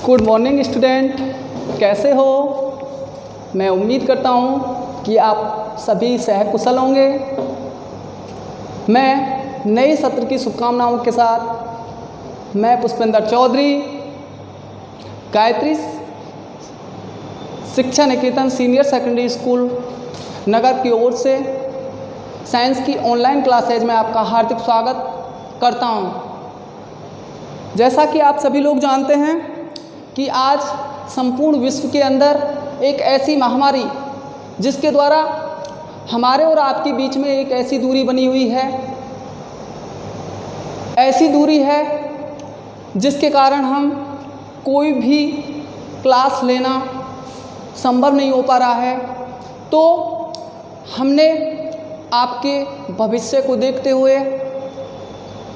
Good morning student, कैसे हो? मैं उम्मीद करता हूँ कि आप सभी सहकुशल होंगे। मैं नए सत्र की शुभकामनाओं के साथ मैं पुष्पेंद्र चौधरी गायत्री शिक्षा निकेतन सीनियर सेकेंडरी स्कूल नगर की ओर से साइंस की ऑनलाइन क्लासेज में आपका हार्दिक स्वागत करता हूँ। जैसा कि आप सभी लोग जानते हैं कि आज संपूर्ण विश्व के अंदर एक ऐसी महामारी जिसके द्वारा हमारे और आपके बीच में एक ऐसी दूरी बनी हुई है, ऐसी दूरी है जिसके कारण हम कोई भी क्लास लेना संभव नहीं हो पा रहा है। तो हमने आपके भविष्य को देखते हुए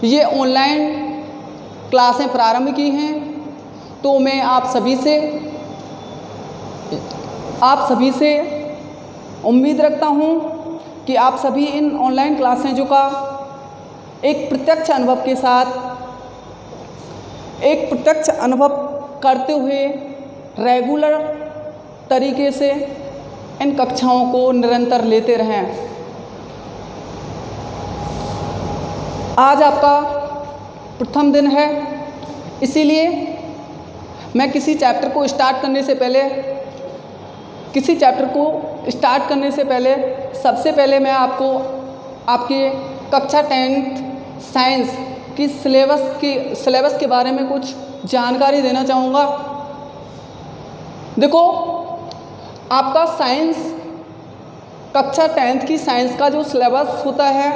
ये ऑनलाइन क्लासें प्रारंभ की हैं। तो मैं आप सभी से उम्मीद रखता हूँ कि आप सभी इन ऑनलाइन क्लासें जो का एक प्रत्यक्ष अनुभव करते हुए रेगुलर तरीके से इन कक्षाओं को निरंतर लेते रहें। आज आपका प्रथम दिन है, इसीलिए मैं किसी चैप्टर को स्टार्ट करने से पहले सबसे पहले मैं आपको आपके कक्षा 10th साइंस की सिलेबस के बारे में कुछ जानकारी देना चाहूँगा। देखो, आपका साइंस कक्षा 10th की साइंस का जो सिलेबस होता है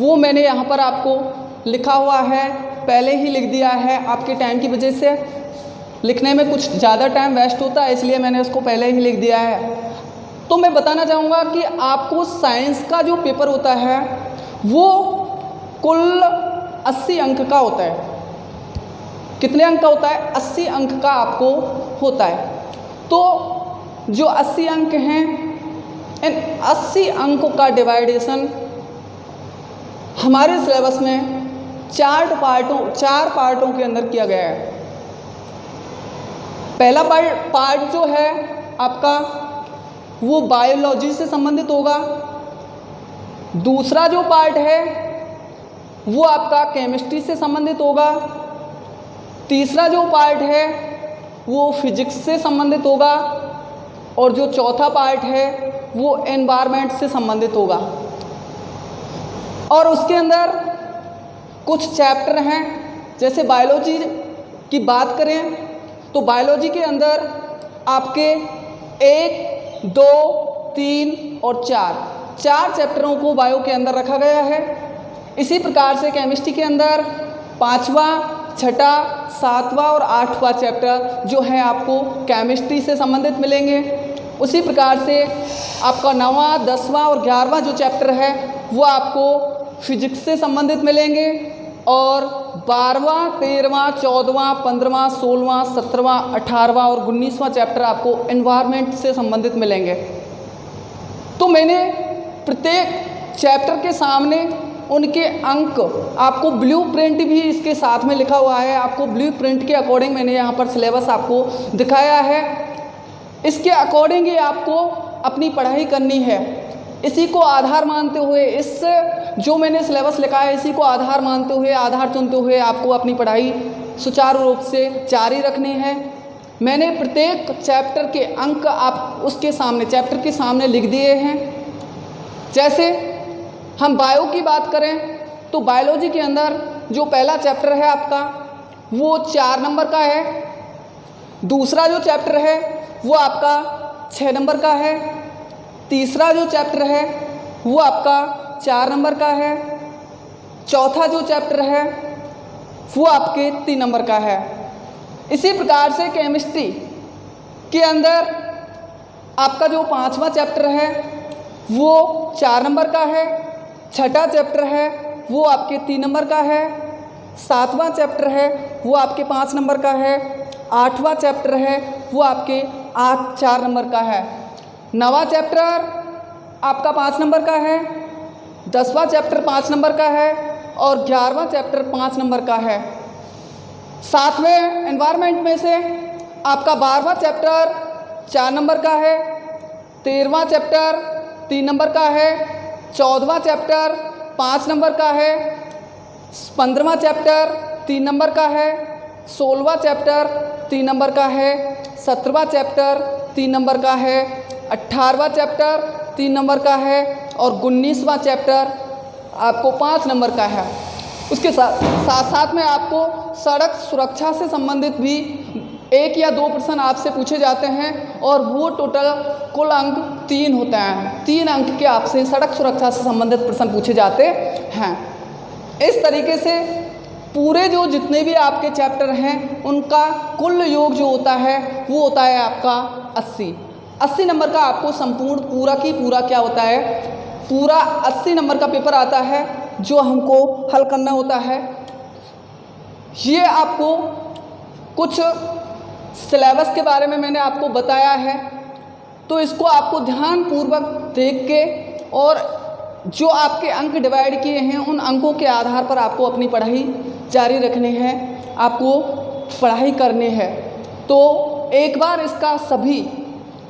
वो मैंने यहाँ पर आपको लिखा हुआ है, पहले ही लिख दिया है। आपके टाइम की वजह से लिखने में कुछ ज़्यादा टाइम वेस्ट होता है, इसलिए मैंने उसको पहले ही लिख दिया है। तो मैं बताना चाहूँगा कि आपको साइंस का जो पेपर होता है वो कुल 80 अंक का होता है। कितने अंक का होता है? 80 अंक का आपको होता है। तो जो 80 अंक हैं, इन 80 अंकों का डिवाइडेशन हमारे सिलेबस में चार पार्टों के अंदर किया गया है। पहला पार्ट जो है आपका वो बायोलॉजी से संबंधित होगा। दूसरा जो पार्ट है वो आपका केमिस्ट्री से संबंधित होगा। तीसरा जो पार्ट है वो फिजिक्स से संबंधित होगा। और जो चौथा पार्ट है वो एनवायरनमेंट से संबंधित होगा। और उसके अंदर कुछ चैप्टर हैं, जैसे बायोलॉजी की बात करें तो बायोलॉजी के अंदर आपके 1, 2, 3 और 4 चैप्टरों को बायो के अंदर रखा गया है। इसी प्रकार से केमिस्ट्री के अंदर 5वां, 6ठा, 7वां और 8वां चैप्टर जो है आपको केमिस्ट्री से संबंधित मिलेंगे। उसी प्रकार से आपका 9वां, 10वां और 11वां जो चैप्टर है वो आपको फिजिक्स से संबंधित मिलेंगे। और 12वां, 13वां, 14वां, 15वां, 16वां, 17वां, 18वां और 19वां चैप्टर आपको एनवायरनमेंट से संबंधित मिलेंगे। तो मैंने प्रत्येक चैप्टर के सामने उनके अंक आपको ब्लूप्रिंट भी इसके साथ में लिखा हुआ है। आपको ब्लूप्रिंट के अकॉर्डिंग मैंने यहाँ पर सिलेबस आपको दिखाया है। इसके अकॉर्डिंग ही आपको अपनी पढ़ाई करनी है। इसी को आधार मानते हुए, इस जो मैंने सिलेबस लिखा है इसी को आधार मानते हुए, आधार चुनते हुए आपको अपनी पढ़ाई सुचारू रूप से जारी रखनी है। मैंने प्रत्येक चैप्टर के अंक आप उसके सामने चैप्टर के सामने लिख दिए हैं। जैसे हम बायो की बात करें तो बायोलॉजी के अंदर जो पहला चैप्टर है आपका वो 4 नंबर का है। दूसरा जो चैप्टर है वो आपका 6 नंबर का है। तीसरा जो चैप्टर है वो आपका 4 नंबर का है। चौथा जो चैप्टर है वो आपके 3 नंबर का है। इसी प्रकार से केमिस्ट्री के अंदर आपका जो 5वां चैप्टर है वो 4 नंबर का है। 6ठा चैप्टर है वो आपके 3 नंबर का है। 7वां चैप्टर है वो आपके 5 नंबर का है। 8वां चैप्टर है वो आपके 4 नंबर का है। 9वां चैप्टर आपका 5 नंबर का है। 10वां चैप्टर 5 नंबर का है और 11वां चैप्टर 5 नंबर का है। साथ में एनवायरनमेंट में से आपका 12वां चैप्टर 4 नंबर का है, 13वां चैप्टर 3 नंबर का है, 14वां चैप्टर 5 नंबर का है, 15वां चैप्टर 3 नंबर का है, 16वां चैप्टर 3 नंबर का है, 17वां चैप्टर 3 नंबर का है, 18वां चैप्टर 3 नंबर का है और 19वां चैप्टर आपको 5 नंबर का है। उसके साथ में आपको सड़क सुरक्षा से संबंधित भी 1 या 2 प्रश्न आपसे पूछे जाते हैं और वो टोटल कुल अंक 3 होते हैं। 3 अंक के आपसे सड़क सुरक्षा से संबंधित प्रश्न पूछे जाते हैं। इस तरीके से पूरे जो जितने भी आपके चैप्टर हैं उनका कुल योग जो होता है वो होता है आपका 80 नंबर का। आपको संपूर्ण पूरा की पूरा क्या होता है, पूरा 80 नंबर का पेपर आता है जो हमको हल करना होता है। ये आपको कुछ सिलेबस के बारे में मैंने आपको बताया है, तो इसको आपको ध्यानपूर्वक देख के और जो आपके अंक डिवाइड किए हैं उन अंकों के आधार पर आपको अपनी पढ़ाई जारी रखनी है, आपको पढ़ाई करनी है। तो एक बार इसका सभी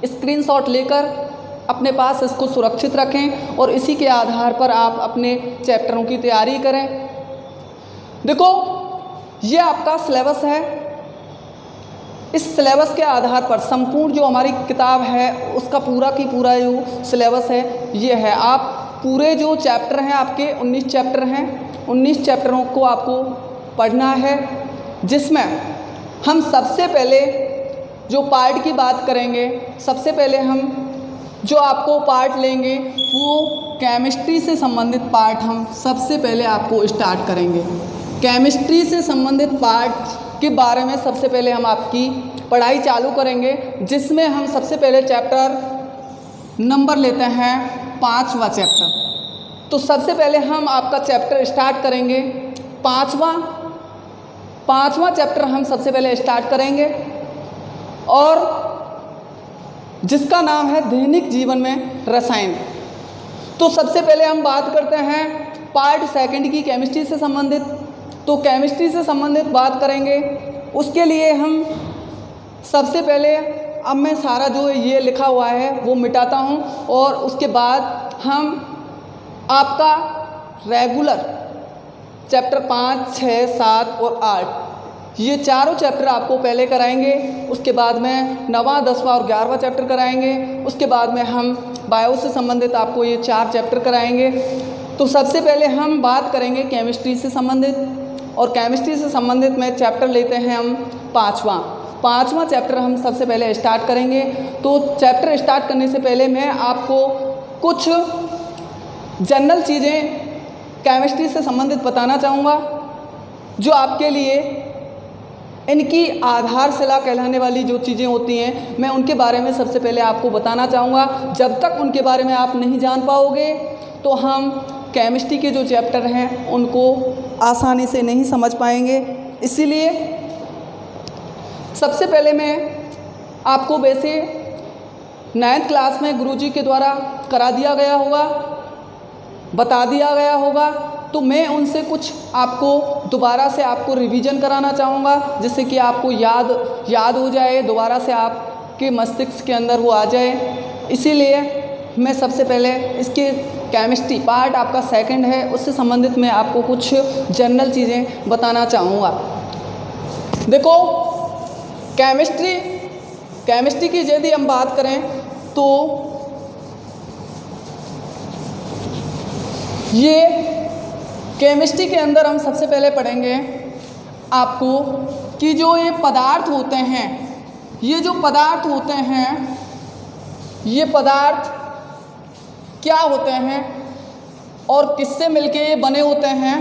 स्क्रीनशॉट लेकर अपने पास इसको सुरक्षित रखें और इसी के आधार पर आप अपने चैप्टरों की तैयारी करें। देखो ये आपका सिलेबस है, इस सिलेबस के आधार पर संपूर्ण जो हमारी किताब है उसका पूरा की पूरा जो सिलेबस है ये है। आप पूरे जो चैप्टर हैं आपके 19 चैप्टर हैं, 19 चैप्टरों को आपको पढ़ना है, जिसमें हम सबसे पहले जो पार्ट की बात करेंगे, सबसे पहले हम जो आपको पार्ट लेंगे वो केमिस्ट्री से संबंधित पार्ट हम सबसे पहले आपको स्टार्ट करेंगे। केमिस्ट्री से संबंधित पार्ट के बारे में सबसे पहले हम आपकी पढ़ाई चालू करेंगे, जिसमें हम सबसे पहले चैप्टर नंबर लेते हैं 5वां चैप्टर। तो सबसे पहले हम आपका चैप्टर स्टार्ट करेंगे 5वां चैप्टर हम सबसे पहले स्टार्ट करेंगे और जिसका नाम है दैनिक जीवन में रसायन। तो सबसे पहले हम बात करते हैं पार्ट 2 की केमिस्ट्री से संबंधित। तो केमिस्ट्री से संबंधित बात करेंगे, उसके लिए हम सबसे पहले अब मैं सारा जो ये लिखा हुआ है वो मिटाता हूँ और उसके बाद हम आपका रेगुलर चैप्टर 5, 6, 7 और 8 ये चारों चैप्टर आपको पहले कराएंगे। उसके बाद में 9वां, 10वां और 11वां चैप्टर कराएंगे। उसके बाद में हम बायो से संबंधित आपको ये 4 चैप्टर कराएंगे। तो सबसे पहले हम बात करेंगे केमिस्ट्री से संबंधित, और केमिस्ट्री से संबंधित में चैप्टर लेते हैं हम 5वां चैप्टर हम सबसे पहले स्टार्ट करेंगे। तो चैप्टर स्टार्ट करने से पहले मैं आपको कुछ जनरल चीज़ें केमिस्ट्री से संबंधित बताना चाहूँगा, जो आपके लिए इनकी आधारशिला कहलाने वाली जो चीज़ें होती हैं मैं उनके बारे में सबसे पहले आपको बताना चाहूँगा। जब तक उनके बारे में आप नहीं जान पाओगे तो हम केमिस्ट्री के जो चैप्टर हैं उनको आसानी से नहीं समझ पाएंगे। इसीलिए सबसे पहले मैं आपको वैसे 9th क्लास में गुरुजी के द्वारा करा दिया गया होगा, बता दिया गया होगा, तो मैं उनसे कुछ आपको दोबारा से आपको रिवीजन कराना चाहूँगा, जिससे कि आपको याद हो जाए, दोबारा से आपके मस्तिष्क के अंदर वो आ जाए। इसीलिए मैं सबसे पहले इसके केमिस्ट्री पार्ट आपका 2 है, उससे संबंधित मैं आपको कुछ जनरल चीज़ें बताना चाहूँगा। देखो केमिस्ट्री की यदि हम बात करें तो ये केमिस्ट्री के अंदर हम सबसे पहले पढ़ेंगे आपको कि जो ये पदार्थ होते हैं, ये जो पदार्थ होते हैं, ये पदार्थ क्या होते हैं और किससे मिलके ये बने होते हैं,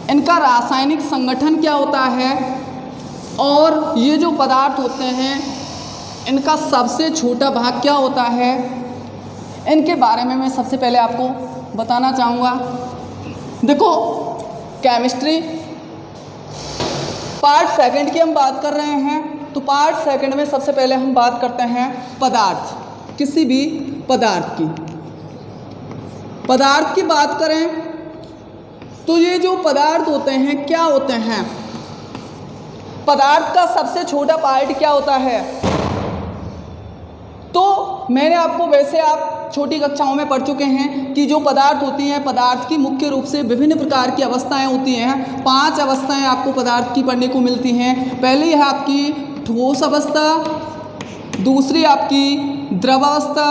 इनका रासायनिक संगठन क्या होता है, और ये जो पदार्थ होते हैं इनका सबसे छोटा भाग क्या होता है, इनके बारे में मैं सबसे पहले आपको बताना चाहूँगा। देखो केमिस्ट्री पार्ट 2 की हम बात कर रहे हैं, तो पार्ट 2 में सबसे पहले हम बात करते हैं पदार्थ, किसी भी पदार्थ की बात करें तो ये जो पदार्थ होते हैं क्या होते हैं, पदार्थ का सबसे छोटा पार्ट क्या होता है? तो मैंने आपको, वैसे आप छोटी कक्षाओं में पढ़ चुके हैं कि जो पदार्थ होती हैं, पदार्थ की मुख्य रूप से विभिन्न प्रकार की अवस्थाएं होती हैं। 5 अवस्थाएं आपको पदार्थ की पढ़ने को मिलती हैं। पहली है आपकी ठोस अवस्था, दूसरी आपकी द्रव अवस्था,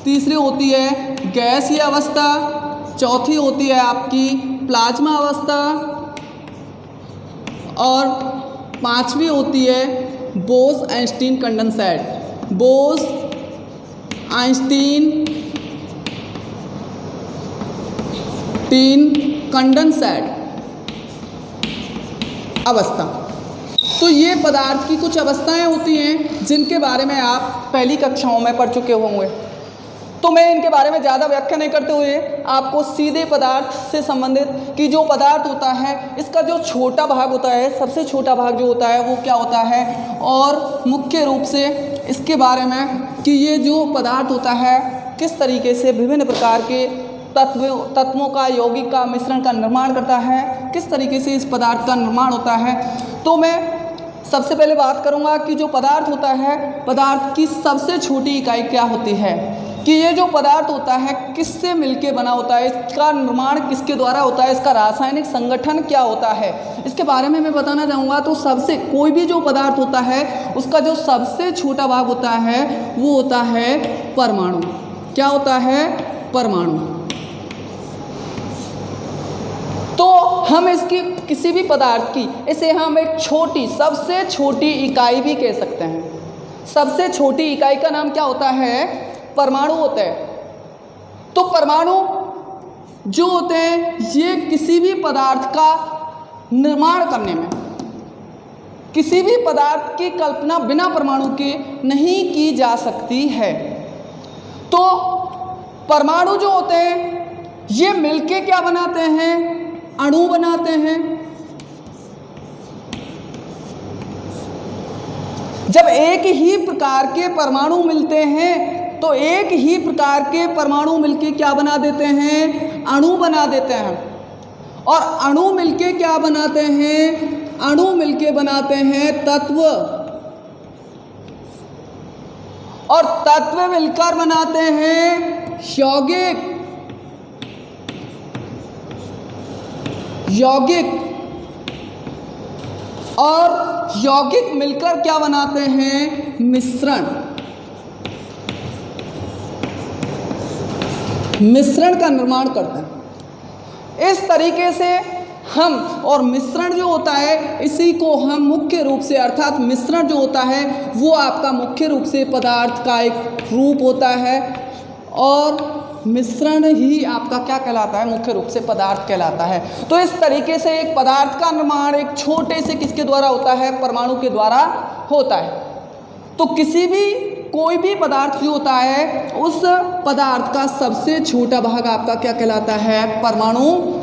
तीसरी होती है गैसीय अवस्था, चौथी होती है आपकी प्लाज्मा अवस्था और 5वीं होती है बोस-आइंस्टीन कंडेंसेट। बोस-आइंस्टीन कंडेंसेट अवस्था। तो ये पदार्थ की कुछ अवस्थाएं होती हैं जिनके बारे में आप पहली कक्षाओं में पढ़ चुके होंगे। तो मैं इनके बारे में ज़्यादा व्याख्या नहीं करते हुए आपको सीधे पदार्थ से संबंधित कि जो पदार्थ होता है इसका जो छोटा भाग होता है, सबसे छोटा भाग जो होता है वो क्या होता है, और मुख्य रूप से इसके बारे में कि ये जो पदार्थ होता है किस तरीके से विभिन्न प्रकार के तत्वों का, यौगिक का मिश्रण का निर्माण करता है, किस तरीके से इस पदार्थ का निर्माण होता है। तो मैं सबसे पहले बात करूँगा कि जो पदार्थ होता है, पदार्थ की सबसे छोटी इकाई क्या होती है, कि ये जो पदार्थ होता है किससे मिलके बना होता है, इसका निर्माण किसके द्वारा होता है, इसका रासायनिक संगठन क्या होता है, इसके बारे में मैं बताना चाहूँगा। तो सबसे कोई भी जो पदार्थ होता है उसका जो सबसे छोटा भाग होता है वो होता है परमाणु। क्या होता है? परमाणु। तो हम इसकी किसी भी पदार्थ की, इसे हम एक छोटी, सबसे छोटी इकाई भी कह सकते हैं। सबसे छोटी इकाई का नाम क्या होता है? परमाणु होते हैं। तो परमाणु जो होते हैं ये किसी भी पदार्थ का निर्माण करने में, किसी भी पदार्थ की कल्पना बिना परमाणु के नहीं की जा सकती है। तो परमाणु जो होते हैं ये मिलके क्या बनाते हैं? अणु बनाते हैं। जब एक ही प्रकार के परमाणु मिलते हैं तो एक ही प्रकार के परमाणु मिलके क्या बना देते हैं? अणु बना देते हैं। और अणु मिलके क्या बनाते हैं? अणु मिलके बनाते हैं तत्व, और तत्व मिलकर बनाते हैं यौगिक। और यौगिक मिलकर क्या बनाते हैं? मिश्रण। मिश्रण का निर्माण करते हैं। इस तरीके से हम, और मिश्रण जो होता है इसी को हम मुख्य रूप से, अर्थात मिश्रण जो होता है वो आपका मुख्य रूप से पदार्थ का एक रूप होता है, और मिश्रण ही आपका क्या कहलाता है? मुख्य रूप से पदार्थ कहलाता है। तो इस तरीके से एक पदार्थ का निर्माण एक छोटे से किसके द्वारा होता है? परमाणु के द्वारा होता है। तो किसी भी, कोई भी पदार्थ जो होता है उस पदार्थ का सबसे छोटा भाग आपका क्या कहलाता है? परमाणु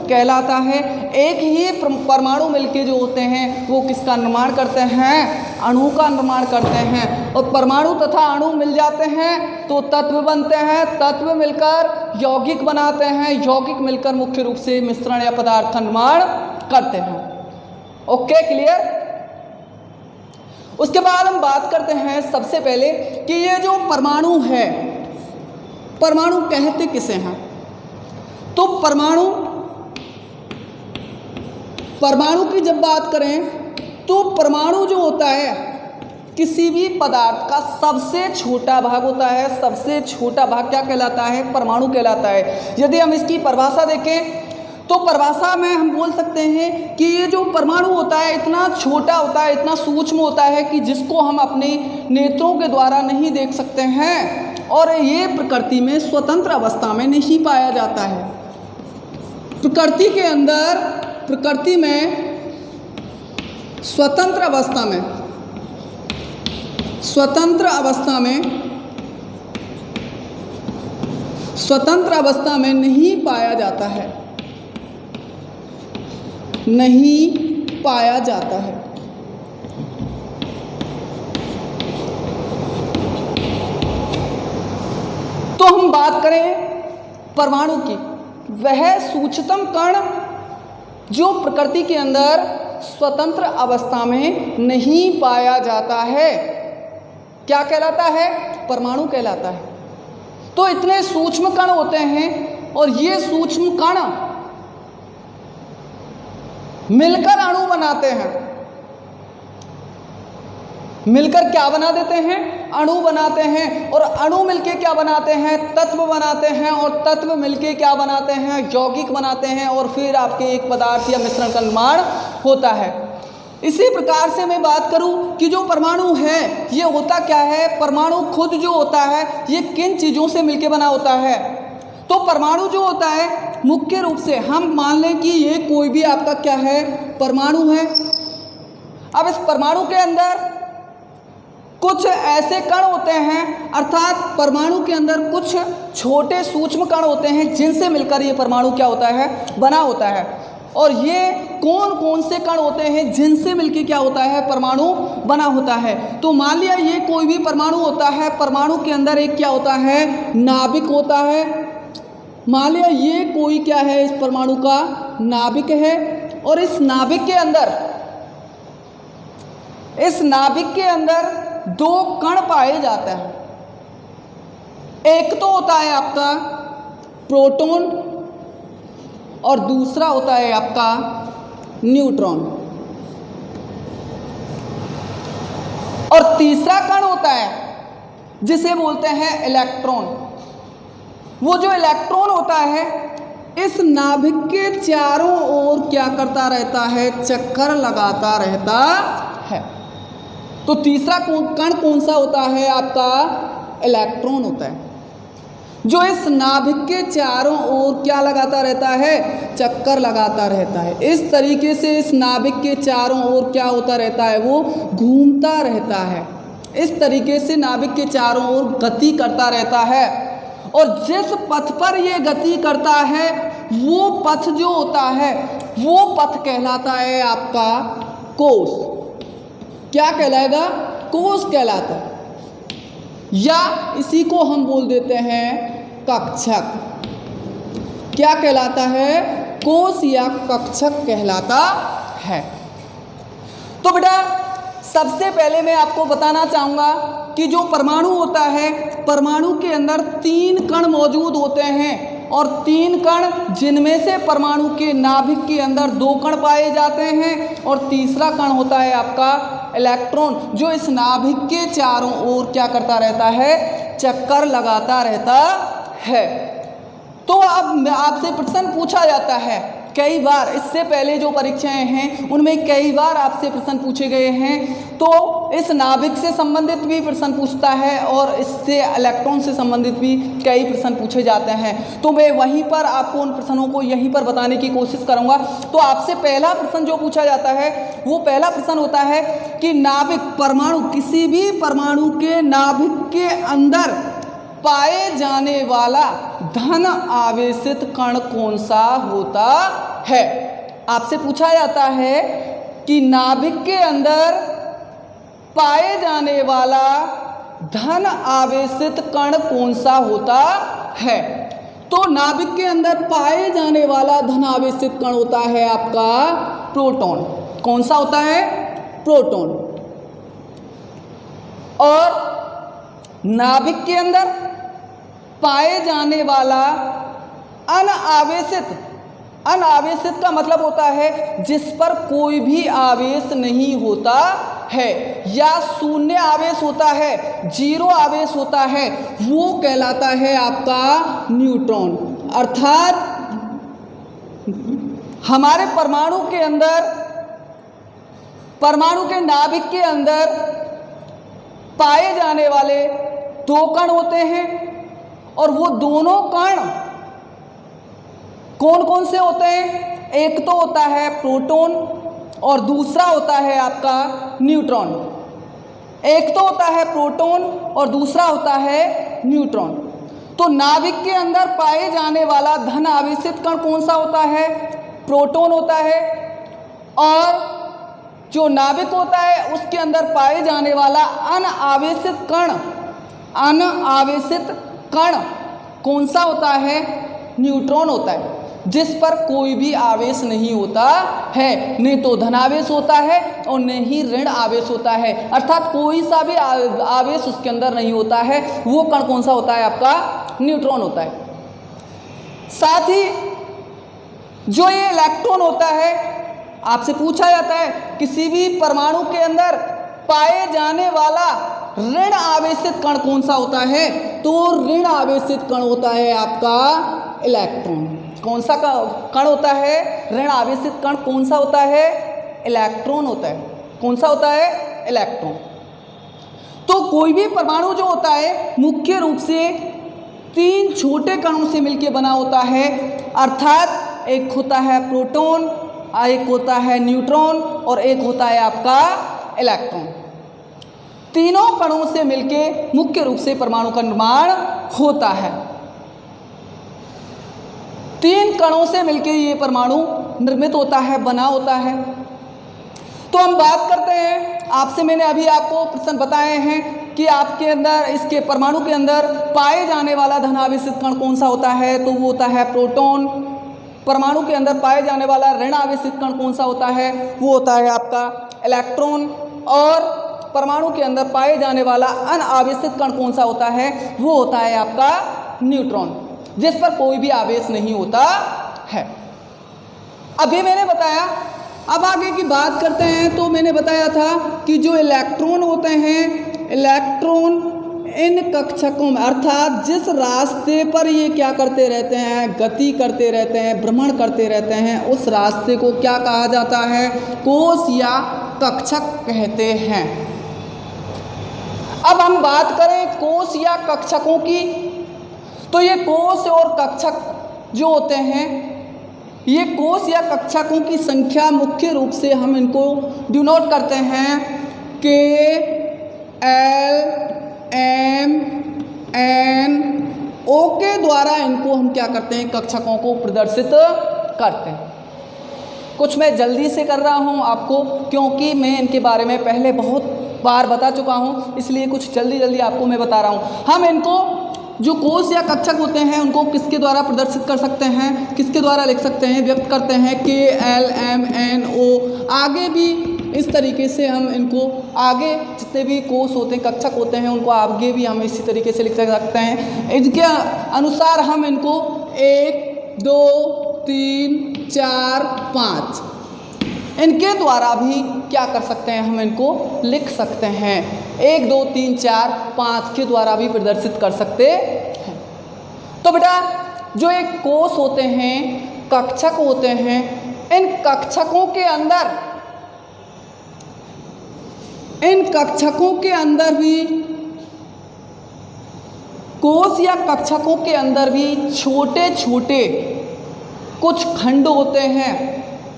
कहलाता है। एक ही परमाणु मिलके जो होते हैं वो किसका निर्माण करते हैं? अणु का निर्माण करते हैं। और परमाणु तथा अणु मिल जाते हैं तो तत्व बनते हैं, तत्व मिलकर यौगिक बनाते हैं, यौगिक मिलकर मुख्य रूप से मिश्रण या पदार्थ का निर्माण करते हैं। Okay, clear? उसके बाद हम बात करते हैं सबसे पहले कि ये जो परमाणु है, परमाणु कहते किसे हैं? तो परमाणु की जब बात करें तो परमाणु जो होता है किसी भी पदार्थ का सबसे छोटा भाग होता है। सबसे छोटा भाग क्या कहलाता है? परमाणु कहलाता है। यदि हम इसकी परिभाषा देखें तो परिभाषा में हम बोल सकते हैं कि ये जो परमाणु होता है इतना छोटा होता है, इतना सूक्ष्म होता है कि जिसको हम अपने नेत्रों के द्वारा नहीं देख सकते हैं, और ये प्रकृति में स्वतंत्र अवस्था में नहीं पाया जाता है। प्रकृति के अंदर, प्रकृति में स्वतंत्र अवस्था में, स्वतंत्र अवस्था में नहीं पाया जाता है, नहीं पाया जाता है। तो हम बात करें परमाणु की, वह सूक्ष्मतम कण जो प्रकृति के अंदर स्वतंत्र अवस्था में नहीं पाया जाता है। क्या कहलाता है? परमाणु कहलाता है। तो इतने सूक्ष्म कण होते हैं और ये सूक्ष्म कण मिलकर अणु बनाते हैं। मिलकर क्या बना देते हैं? अणु बनाते हैं। और अणु मिलके क्या बनाते हैं? तत्व बनाते हैं। और तत्व मिलके क्या बनाते हैं? यौगिक बनाते हैं। और फिर आपके एक पदार्थ या मिश्रण का निर्माण होता है। इसी प्रकार से मैं बात करूं कि जो परमाणु है ये होता क्या है? परमाणु खुद जो होता है ये किन चीज़ों से मिलके बना होता है? तो परमाणु जो होता है मुख्य रूप से हम मान लें कि ये कोई भी आपका क्या है? परमाणु है। अब इस परमाणु के अंदर कुछ ऐसे कण होते हैं, अर्थात परमाणु के अंदर कुछ छोटे सूक्ष्म कण होते हैं जिनसे मिलकर ये परमाणु क्या होता है? बना होता है। और ये कौन कौन से कण होते हैं जिनसे मिलकर क्या होता है? परमाणु बना होता है। तो मान लिया ये कोई भी परमाणु होता है, परमाणु के अंदर एक क्या होता है? नाभिक होता है। मान लिया ये कोई क्या है? इस परमाणु का नाभिक है। और इस नाभिक के अंदर दो कण पाए जाते हैं। एक तो होता है आपका प्रोटॉन और दूसरा होता है आपका न्यूट्रॉन। और तीसरा कण होता है जिसे बोलते हैं इलेक्ट्रॉन। वो जो इलेक्ट्रॉन होता है इस नाभिक के चारों ओर क्या करता रहता है? चक्कर लगाता रहता है। तो तीसरा कण कौन सा होता है? आपका इलेक्ट्रॉन होता है, जो इस नाभिक के चारों ओर क्या लगाता रहता है? चक्कर लगाता रहता है। इस तरीके से इस नाभिक के चारों ओर क्या होता रहता है? वो घूमता रहता है। इस तरीके से नाभिक के चारों ओर गति करता रहता है। और जिस पथ पर ये गति करता है वो पथ जो होता है वो पथ कहलाता है आपका कोश। क्या कहलाएगा? कोश कहलाता है। या इसी को हम बोल देते हैं कक्षक। क्या कहलाता है? कोश या कक्षक कहलाता है। तो बेटा सबसे पहले मैं आपको बताना चाहूँगा कि जो परमाणु होता है, परमाणु के अंदर 3 कण मौजूद होते हैं। और 3 कण जिनमें से परमाणु के नाभिक के अंदर 2 कण पाए जाते हैं। और तीसरा कण होता है आपका इलेक्ट्रॉन, जो इस नाभिक के चारों ओर क्या करता रहता है? चक्कर लगाता रहता है। तो अब आपसे प्रश्न पूछा जाता है, कई बार इससे पहले जो परीक्षाएं हैं उनमें कई बार आपसे प्रश्न पूछे गए हैं। तो इस नाभिक से संबंधित भी प्रश्न पूछता है और इससे इलेक्ट्रॉन से संबंधित भी कई प्रश्न पूछे जाते हैं। तो मैं वहीं पर आपको उन प्रश्नों को यहीं पर बताने की कोशिश करूंगा। तो आपसे पहला प्रश्न जो पूछा जाता है वो पहला प्रश्न होता है कि नाभिक परमाणु, किसी भी परमाणु के नाभिक के अंदर पाए जाने वाला धन आवेशित कण कौन सा होता है? आपसे पूछा जाता है कि नाभिक के अंदर पाए जाने वाला धन आवेशित कण कौन सा होता है? तो नाभिक के अंदर पाए जाने वाला धन आवेशित कण होता है आपका प्रोटॉन। कौन सा होता है? प्रोटॉन। और नाभिक के अंदर पाए जाने वाला अनावेशित, अनावेशित का मतलब होता है जिस पर कोई भी आवेश नहीं होता है या शून्य आवेश होता है, 0 आवेश होता है, वो कहलाता है आपका न्यूट्रॉन। अर्थात हमारे परमाणु के अंदर, परमाणु के नाभिक के अंदर पाए जाने वाले 2 कण होते हैं। और वो दोनों कण कौन कौन से होते हैं? एक तो होता है प्रोटॉन और दूसरा होता है आपका न्यूट्रॉन। एक तो होता है प्रोटॉन और दूसरा होता है न्यूट्रॉन। तो नाभिक के अंदर पाए जाने वाला धन आवेशित कण कौन सा होता है? प्रोटॉन होता है। और जो नाभिक होता है उसके अंदर पाए जाने वाला अनावेशित कण, अनावेशित कण कौन सा होता है? न्यूट्रॉन होता है। जिस पर कोई भी आवेश नहीं होता है, नहीं तो धनावेश होता है और नहीं ही ऋण आवेश होता है, अर्थात कोई सा भी आवेश उसके अंदर नहीं होता है। वो कण कौन सा होता है? आपका न्यूट्रॉन होता है। साथ ही जो ये इलेक्ट्रॉन होता है, आपसे पूछा जाता है किसी भी परमाणु के अंदर पाए जाने वाला ऋण आवेशित कण कौन सा होता है? तो ऋण आवेशित कण होता है आपका इलेक्ट्रॉन। कौन सा कण होता है? ऋण आवेशित कण कौन सा होता है? इलेक्ट्रॉन होता है। कौन सा होता है? इलेक्ट्रॉन। तो कोई भी परमाणु जो होता है मुख्य रूप से 3 छोटे कणों से मिलकर बना होता है, अर्थात एक होता है प्रोटॉन, एक होता है न्यूट्रॉन और एक होता है आपका इलेक्ट्रॉन। तीनों कणों से मिलकर मुख्य रूप से परमाणु का निर्माण होता है। 3 कणों से मिलकर ये परमाणु निर्मित होता है, बना होता है। तो हम बात करते हैं, आपसे मैंने अभी आपको प्रश्न बताए हैं कि आपके अंदर, इसके परमाणु के अंदर पाए जाने वाला धनावेशित कण कौन सा होता है? तो वो होता है प्रोटॉन। परमाणु के अंदर पाए जाने वाला ऋण आवेशित कण कौन सा होता है? वो होता है आपका इलेक्ट्रॉन। और परमाणु के अंदर पाए जाने वाला अनावेशित कण कौन सा होता है? वो होता है आपका न्यूट्रॉन, जिस पर कोई भी आवेश नहीं होता है। अभी मैंने बताया, अब आगे की बात करते हैं। तो मैंने बताया था कि जो इलेक्ट्रॉन होते हैं, इलेक्ट्रॉन इन कक्षकों में, अर्थात जिस रास्ते पर ये क्या करते रहते हैं, गति करते रहते हैं, भ्रमण करते रहते हैं, उस रास्ते को क्या कहा जाता है? कोश या कक्षक कहते हैं। अब हम बात करें कोश या कक्षकों की, तो ये कोश और कक्षक जो होते हैं, ये कोश या कक्षकों की संख्या मुख्य रूप से हम इनको डिनोट करते हैं के, एल, एम, एन, ओ के द्वारा इनको हम क्या करते हैं? कक्षकों को प्रदर्शित करते हैं। कुछ मैं जल्दी से कर रहा हूं आपको, क्योंकि मैं इनके बारे में पहले बहुत बार बता चुका हूं, इसलिए कुछ जल्दी आपको मैं बता रहा हूं। हम इनको जो कोश या कक्षक होते हैं उनको किसके द्वारा प्रदर्शित कर सकते हैं, किसके द्वारा लिख सकते हैं, व्यक्त करते हैं? के, एल, एम, एन, ओ। आगे भी इस तरीके से हम इनको, आगे जितने भी कोश होते हैं, कक्षक होते हैं, उनको आगे भी हम इसी तरीके से लिख सकते हैं। इनके अनुसार हम इनको 1, 2, 3, 4, 5 इनके द्वारा भी क्या कर सकते हैं? हम इनको लिख सकते हैं। 1, 2, 3, 4, 5 के द्वारा भी प्रदर्शित कर सकते हैं। तो बेटा जो एक कोश होते हैं, कक्षक होते हैं, इन कक्षकों के अंदर भी, कोश या कक्षकों के अंदर भी छोटे छोटे कुछ खंड होते हैं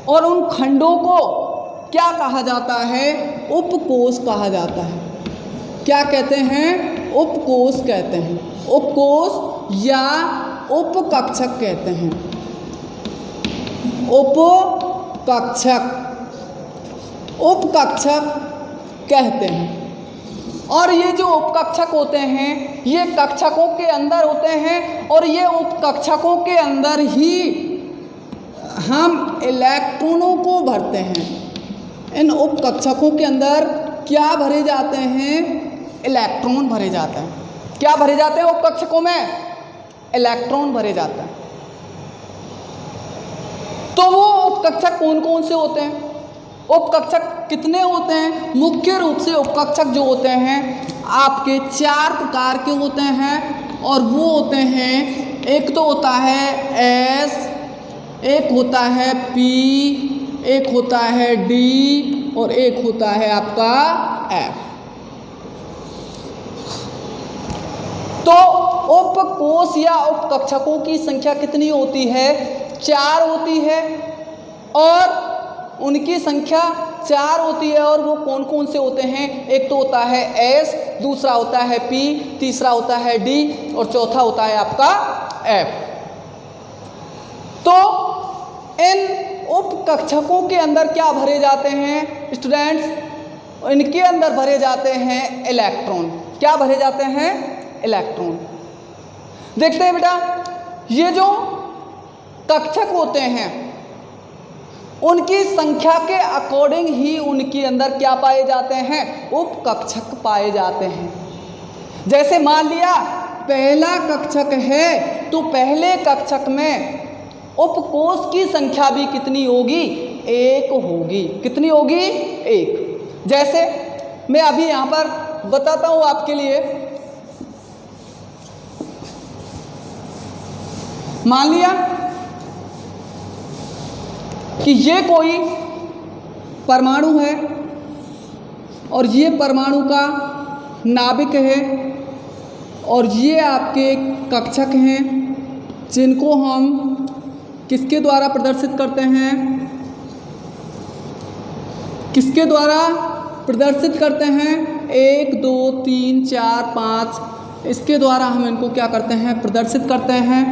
और उन खंडों को क्या कहा जाता है? उपकोश कहा जाता है। क्या कहते हैं? उपकोश कहते हैं। उपकोश या उपकक्षक कहते हैं। उपकक्षक कहते हैं। और ये जो उपकक्षक होते हैं, ये कक्षकों के अंदर होते हैं और ये उपकक्षकों के अंदर ही हम इलेक्ट्रॉनों को भरते हैं। इन उपकक्षकों के अंदर क्या भरे जाते हैं? इलेक्ट्रॉन भरे जाते हैं। क्या भरे जाते हैं उपकक्षकों में? इलेक्ट्रॉन भरे जाते हैं। तो वो उपकक्षक कौन कौन से होते हैं? उपकक्षक कितने होते हैं? मुख्य रूप से उपकक्षक जो होते हैं आपके 4 प्रकार के होते हैं और वो होते हैं, एक तो होता है S, एक होता है P, एक होता है D और एक होता है आपका F। तो उपकोश या उपकक्षकों की संख्या कितनी होती है? 4 होती है और उनकी संख्या 4 होती है। और वो कौन कौन से होते हैं? एक तो होता है S, दूसरा होता है P, तीसरा होता है D और चौथा होता है आपका F। तो इन उपकक्षकों के अंदर क्या भरे जाते हैं स्टूडेंट्स? इनके अंदर भरे जाते हैं इलेक्ट्रॉन। क्या भरे जाते हैं? इलेक्ट्रॉन। देखते हैं बेटा, ये जो कक्षक होते हैं उनकी संख्या के अकॉर्डिंग ही उनके अंदर क्या पाए जाते हैं, उपकक्षक पाए जाते हैं। जैसे मान लिया पहला कक्षक है तो पहले कक्षक में उपकोष की संख्या भी कितनी होगी, 1 होगी। कितनी होगी, 1। जैसे मैं अभी यहां पर बताता हूं आपके लिए, मान लिया कि ये कोई परमाणु है और ये परमाणु का नाभिक है और ये आपके कक्षक हैं जिनको हम किसके द्वारा प्रदर्शित करते हैं, किसके द्वारा प्रदर्शित करते हैं, 1 2 3 4 5, इसके द्वारा हम इनको क्या करते हैं, प्रदर्शित करते हैं।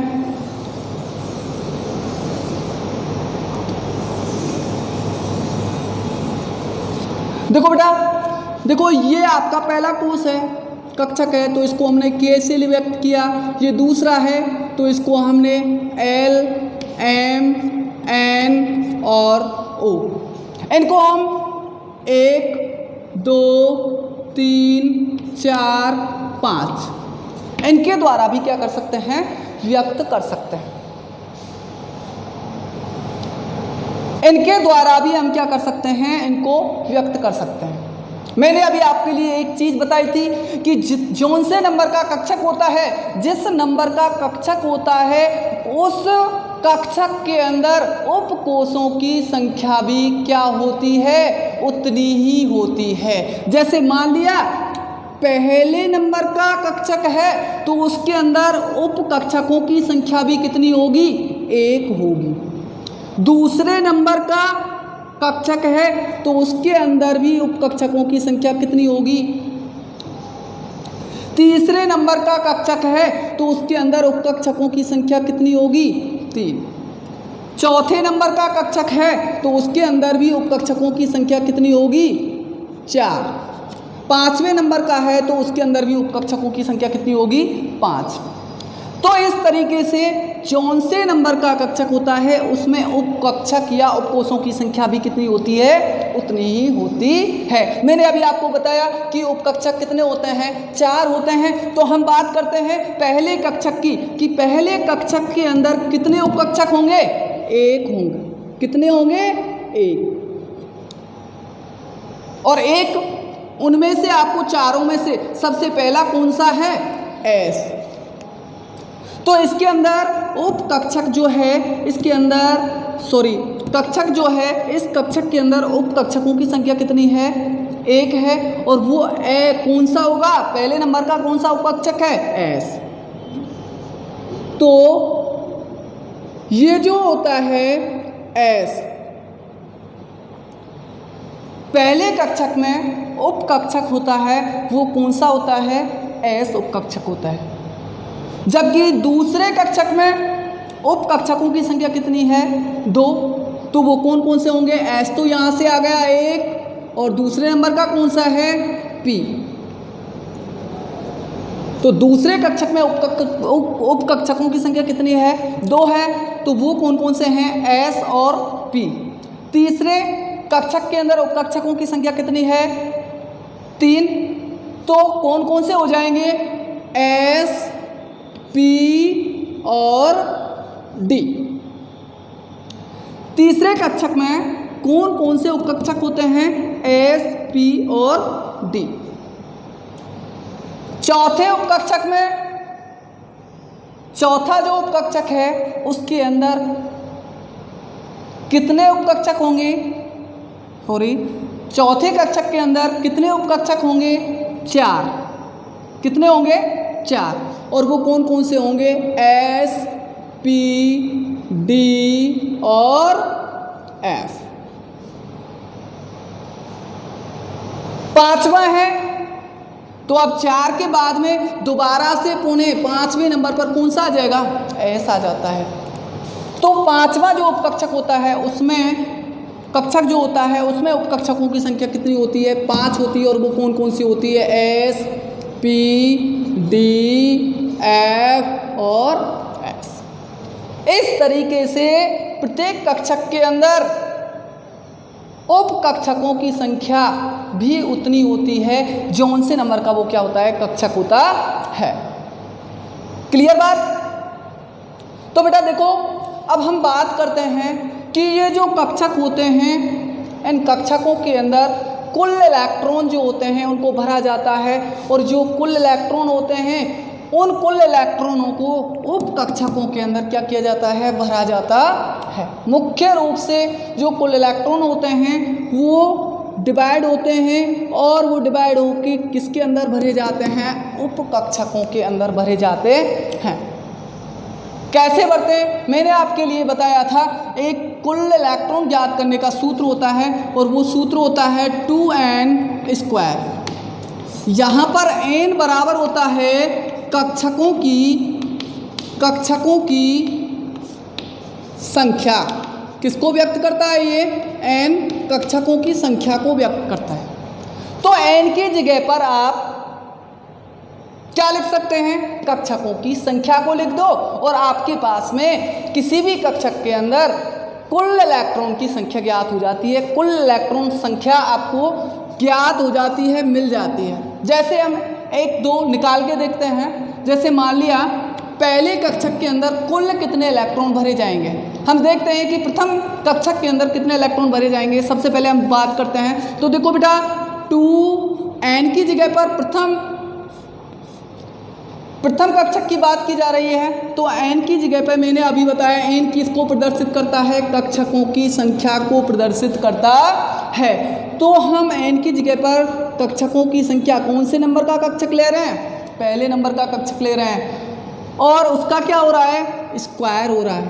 देखो बेटा, देखो ये आपका पहला कोष है, कक्षक है, तो इसको हमने K से व्यक्त किया। ये दूसरा है तो इसको हमने L M N और O, इनको हम 1 2 3 4 5 इनके द्वारा भी क्या कर सकते हैं, व्यक्त कर सकते हैं। इनके द्वारा भी हम क्या कर सकते हैं, इनको व्यक्त कर सकते हैं। मैंने अभी आपके लिए एक चीज बताई थी कि जौन से नंबर का कक्षक होता है, जिस नंबर का कक्षक होता है उस कक्षक के अंदर उपकोषों की संख्या भी क्या होती है, उतनी ही होती है। जैसे मान लिया पहले नंबर का कक्षक है तो उसके अंदर उपकक्षकों की संख्या भी कितनी होगी, 1 होगी। दूसरे नंबर का कक्षक है तो उसके अंदर भी उपकक्षकों की संख्या कितनी होगी, तीसरे नंबर का कक्षक है तो उसके अंदर उपकक्षकों की संख्या कितनी होगी, 3। चौथे नंबर का कक्षक है तो उसके अंदर भी उपकक्षकों की संख्या कितनी होगी, 4। पांचवें नंबर का है तो उसके अंदर भी उपकक्षकों की संख्या कितनी होगी, 5। तो इस तरीके से जौन से नंबर का कक्षक होता है उसमें उपकक्षक या उपकोषों की संख्या भी कितनी होती है, उतनी ही होती है। मैंने अभी आपको बताया कि उपकक्षक कितने होते हैं, 4 होते हैं। तो हम बात करते हैं पहले कक्षक की, कि पहले कक्षक के अंदर कितने उपकक्षक होंगे, 1 होंगे। कितने होंगे, 1। और 1 उनमें से आपको चारों में से सबसे पहला कौन सा है, S। तो इसके अंदर उपकक्षक जो है, इसके अंदर कक्षक जो है, इस कक्षक के अंदर उपकक्षकों की संख्या कितनी है, 1 है। और वो कौन सा होगा, पहले नंबर का कौन सा उपकक्षक है, S। तो ये जो होता है S, पहले कक्षक में उपकक्षक होता है वो कौन सा होता है, S उपकक्षक होता है। जबकि दूसरे कक्षक में उपकक्षकों की संख्या कितनी है, 2। तो वो कौन कौन से होंगे, S तो यहाँ से आ गया 1, और दूसरे नंबर का कौन सा है, P। तो दूसरे कक्षक में उपकक्षकों की संख्या कितनी है, 2 है। तो वो कौन कौन से हैं, S और P। तीसरे कक्षक के अंदर उपकक्षकों की संख्या कितनी है, 3। तो कौन कौन से हो जाएंगे, S P और D। तीसरे कक्षक में कौन कौन से उपकक्षक होते हैं, S P और D। चौथे उपकक्षक में, चौथा जो उपकक्षक है उसके अंदर कितने उपकक्षक होंगे, चौथे कक्षक के अंदर कितने उपकक्षक होंगे, 4। कितने होंगे, 4। और वो कौन कौन से होंगे, S P D और F। पांचवा है, तो अब 4 के बाद में दोबारा से पुणे 5वें नंबर पर कौन सा आ जाएगा, S आ जाता है। तो पांचवा जो उपकक्षक होता है उसमें, कक्षक जो होता है उसमें उपकक्षकों की संख्या कितनी होती है, 5 होती है। और वो कौन कौन सी होती है, S P D F और S। इस तरीके से प्रत्येक कक्षक के अंदर उपकक्षकों की संख्या भी उतनी होती है जौन से नंबर का वो क्या होता है, कक्षक होता है। क्लियर बात? तो बेटा देखो, अब हम बात करते हैं कि ये जो कक्षक होते हैं, इन कक्षकों के अंदर कुल इलेक्ट्रॉन जो होते हैं उनको भरा जाता है, और जो कुल इलेक्ट्रॉन होते हैं उन कुल इलेक्ट्रॉनों को उपकक्षकों के अंदर क्या किया जाता है, भरा जाता है। मुख्य रूप से जो कुल इलेक्ट्रॉन होते हैं वो डिवाइड होते हैं, और वो डिवाइड होके किसके अंदर भरे जाते हैं, उपकक्षकों के अंदर भरे जाते हैं। कैसे भरते हैं, मैंने आपके लिए बताया था, एक कुल इलेक्ट्रॉन ज्ञात करने का सूत्र होता है, और वो सूत्र होता है 2n²। यहाँ पर n बराबर होता है कक्षकों की संख्या। किसको व्यक्त करता है ये? n कक्षकों की संख्या को व्यक्त करता है। तो n की जगह पर आप क्या लिख सकते हैं, कक्षकों की संख्या को लिख दो, और आपके पास में किसी भी कक्षक के अंदर कुल इलेक्ट्रॉन की संख्या ज्ञात हो जाती है। कुल इलेक्ट्रॉन संख्या आपको ज्ञात हो जाती है, मिल जाती है। जैसे हम एक दो निकाल के देखते हैं। जैसे मान लिया पहले कक्षक के अंदर कुल कितने इलेक्ट्रॉन भरे जाएंगे, हम देखते हैं कि प्रथम कक्षक के अंदर कितने इलेक्ट्रॉन भरे जाएंगे। सबसे पहले हम बात करते हैं, तो देखो बेटा 2n की जगह पर प्रथम कक्षक की बात की जा रही है, तो n की जगह पर मैंने अभी बताया n किसको प्रदर्शित करता है, कक्षकों की संख्या को प्रदर्शित करता है। तो हम n की जगह पर कक्षकों की संख्या, कौन से नंबर का कक्षक ले रहे हैं, पहले नंबर का कक्षक ले रहे हैं, और उसका क्या हो रहा है, स्क्वायर हो रहा है।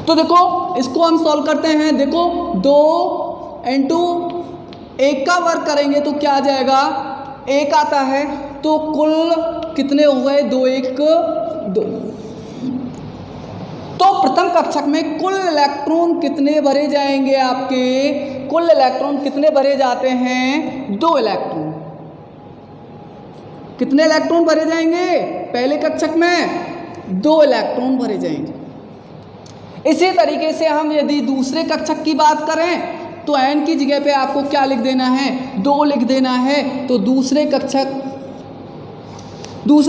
तो देखो इसको हम सॉल्व करते हैं। देखो 2 इंटू 1 का वर्ग करेंगे तो क्या आ जाएगा, 1 आता है। तो कुल कितने हो गए, 2 1 2। तो प्रथम कक्षक में कुल इलेक्ट्रॉन कितने भरे जाएंगे आपके, कुल इलेक्ट्रॉन कितने भरे जाते हैं, 2 इलेक्ट्रॉन। कितने इलेक्ट्रॉन भरे जाएंगे, पहले कक्षक में 2 इलेक्ट्रॉन भरे जाएंगे। इसी तरीके से हम यदि दूसरे कक्षक की बात करें तो n की जगह पे आपको क्या लिख देना है, 2 लिख देना है। तो दूसरा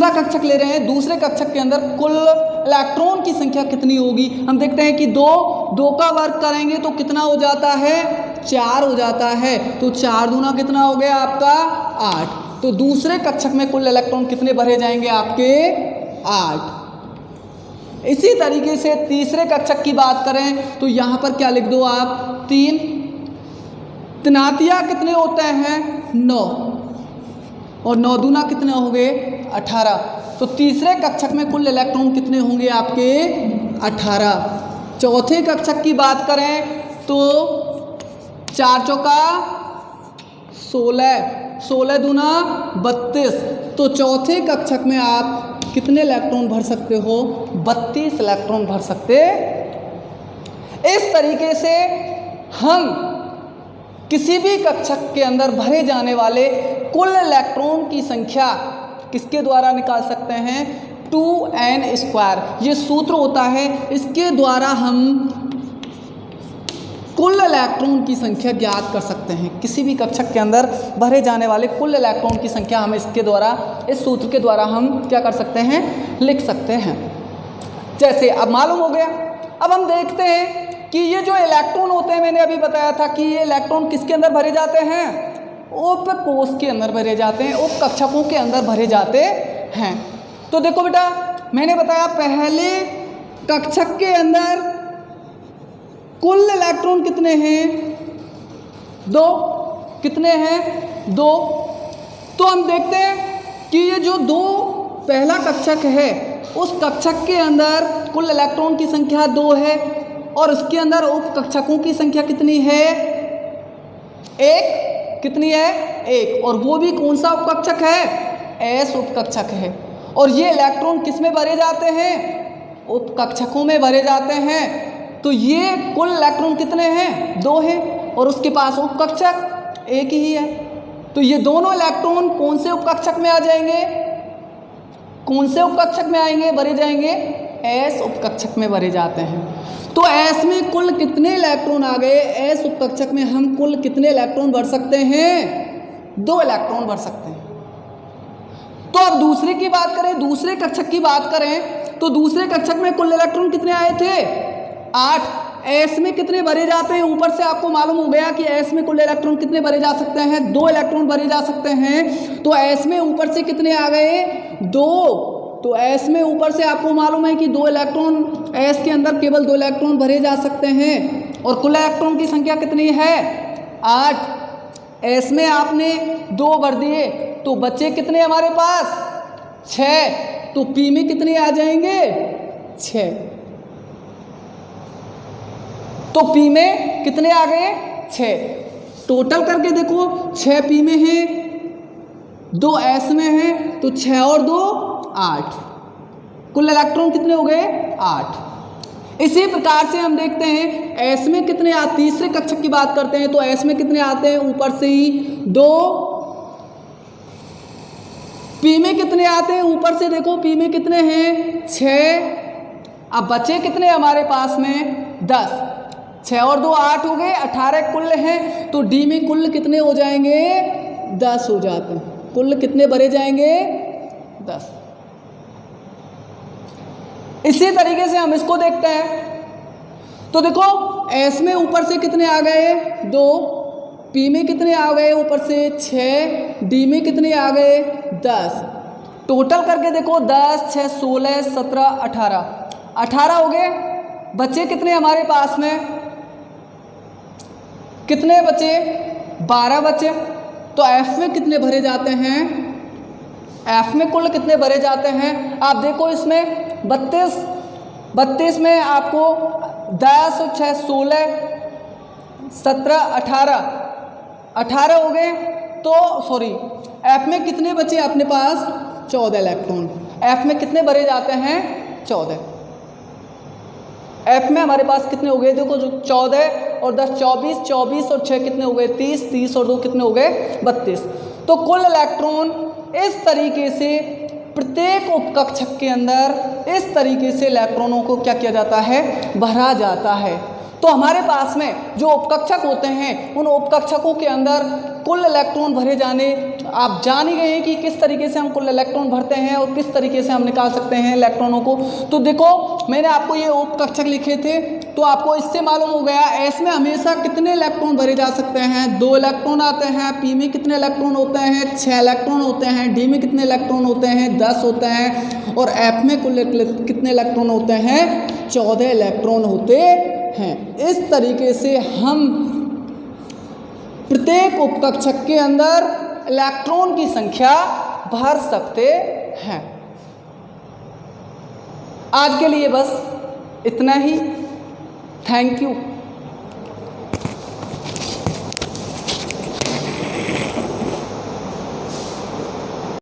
कक्षक ले रहे हैं, दूसरे कक्षक के अंदर कुल इलेक्ट्रॉन की संख्या कितनी होगी, हम देखते हैं कि 2 का वर्ग करेंगे तो कितना हो जाता है, 4 हो जाता है। तो 4 दूना कितना हो गया आपका, 8। तो दूसरे कक्षक में कुल इलेक्ट्रॉन कितने भरे जाएंगे आपके, 8। इसी तरीके से तीसरे कक्षक की बात करें तो यहाँ पर क्या लिख दो आप, 3। तनातिया कितने होते हैं, 9, और 9 दूना कितने हो गए, 18। तो तीसरे कक्षक में कुल इलेक्ट्रॉन कितने होंगे आपके, 18। चौथे कक्षक की बात करें तो 4 चौका 16, 16 दूना 32। तो चौथे कक्षक में आप कितने इलेक्ट्रॉन भर सकते हो, 32 इलेक्ट्रॉन भर सकते। इस तरीके से हम किसी भी कक्षक के अंदर भरे जाने वाले कुल इलेक्ट्रॉन की संख्या किसके द्वारा निकाल सकते हैं, 2n²। ये सूत्र होता है, इसके द्वारा हम कुल इलेक्ट्रॉन की संख्या ज्ञात कर सकते हैं। किसी भी कक्षक के अंदर भरे जाने वाले कुल इलेक्ट्रॉन की संख्या हम इसके द्वारा, इस सूत्र के द्वारा हम क्या कर सकते हैं, लिख सकते हैं। जैसे अब मालूम हो गया। अब हम देखते हैं कि ये जो इलेक्ट्रॉन होते हैं, मैंने अभी बताया था कि ये इलेक्ट्रॉन किसके अंदर भरे जाते हैं, उपकोष के अंदर भरे जाते हैं, उपकक्षकों के अंदर भरे जाते हैं। तो देखो बेटा, मैंने बताया पहले कक्षक के अंदर कुल इलेक्ट्रॉन कितने हैं, 2। कितने हैं, 2। तो हम देखते हैं कि ये जो 2 पहला कक्षक है, उस कक्षक के अंदर कुल इलेक्ट्रॉन की संख्या 2 है, और उसके अंदर उपकक्षकों की संख्या कितनी है, 1। कितनी है, 1। और वो भी कौन सा उपकक्षक है, S उपकक्षक है। और ये इलेक्ट्रॉन किस में भरे जाते हैं, उपकक्षकों में भरे जाते हैं। तो ये कुल इलेक्ट्रॉन कितने हैं, 2 हैं, और उसके पास उपकक्षक 1 ही है। तो ये दोनों इलेक्ट्रॉन कौन से उपकक्षक में आ जाएंगे, कौन से उपकक्षक में आएंगे, भरे जाएंगे, एस उपकक्षक में भरे जाते हैं। तो एस में कुल कितने इलेक्ट्रॉन आ गए, एस उपकक्षक में हम कुल कितने इलेक्ट्रॉन भर सकते हैं, 2 इलेक्ट्रॉन भर सकते हैं। तो अब दूसरे की बात करें, दूसरे कक्षक की बात करें तो दूसरे कक्षक में कुल इलेक्ट्रॉन कितने आए थे, 8। एस में कितने भरे जाते हैं, ऊपर से आपको मालूम हो गया कि एस में कुल इलेक्ट्रॉन कितने भरे जा सकते हैं, 2 इलेक्ट्रॉन भरे जा सकते हैं। तो एस में ऊपर से कितने आ गए, 2। तो एस में ऊपर से आपको मालूम है कि 2 इलेक्ट्रॉन, एस के अंदर केवल 2 इलेक्ट्रॉन भरे जा सकते हैं और कुल इलेक्ट्रॉन की संख्या कितनी है, 8। एस में आपने 2 भर दिए तो बच्चे कितने हमारे पास, 6। तो पी में कितने आ जाएंगे, 6। तो पी में कितने आ गए, 6। टोटल करके देखो, 6 पी में है, 2 एस में है, तो 6 और 2 8। कुल इलेक्ट्रॉन कितने हो गए, 8। इसी प्रकार से हम देखते हैं एस में कितने तीसरे कक्षक की बात करते हैं तो एस में कितने आते हैं, ऊपर से ही 2। पी में कितने आते हैं, ऊपर से देखो पी में कितने हैं, 6। अब बचे कितने हमारे पास में, 10। 6 और 2 8 हो गए, 18 कुल हैं। तो डी में कुल कितने हो जाएंगे, 10 हो जाते हैं। कुल कितने भरे जाएंगे, 10। इसी तरीके से हम इसको देखते हैं तो देखो एस में ऊपर से कितने आ गए, 2। पी में कितने आ गए, ऊपर से 6। डी में कितने आ गए, 10। टोटल करके देखो 10 6 16 17 18 18 हो गए। बचे कितने हमारे पास में, कितने बचे, 12 बचे। तो एफ में कितने भरे जाते हैं, एफ में कुल कितने भरे जाते हैं, आप देखो इसमें 32 में आपको 10 और 6 16 17 18 हो गए। तो सॉरी एफ में कितने बचे अपने पास, 14 इलेक्ट्रॉन। एफ में कितने भरे जाते हैं, 14। एफ में हमारे पास कितने हो गए, देखो जो 14 और 10 24, 24 और 6 कितने हो गए, 30, 30 और 2 कितने हो गए, 32। तो कुल इलेक्ट्रॉन इस तरीके से प्रत्येक उपकक्षक के अंदर इस तरीके से इलेक्ट्रॉनों को क्या किया जाता है, भरा जाता है। तो हमारे पास में जो उपकक्षक होते हैं उन उपकक्षकों के अंदर कुल इलेक्ट्रॉन भरे जाने आप जान ही गए हैं कि किस तरीके से हम कुल इलेक्ट्रॉन भरते हैं और किस तरीके से हम निकाल सकते हैं इलेक्ट्रॉनों को। तो देखो मैंने आपको ये उपकक्षक लिखे थे तो आपको इससे मालूम हो गया एस में हमेशा कितने इलेक्ट्रॉन भरे जा सकते हैं, 2 इलेक्ट्रॉन आते हैं। पी में कितने इलेक्ट्रॉन होते हैं, 6 इलेक्ट्रॉन होते हैं। डी में कितने इलेक्ट्रॉन होते हैं, 10 होते हैं। और एफ में कुल कितने इलेक्ट्रॉन होते हैं, 14 इलेक्ट्रॉन होते हैं। इस तरीके से हम प्रत्येक उपकक्षक के अंदर इलेक्ट्रॉन की संख्या भर सकते हैं। आज के लिए बस इतना ही। Thank you.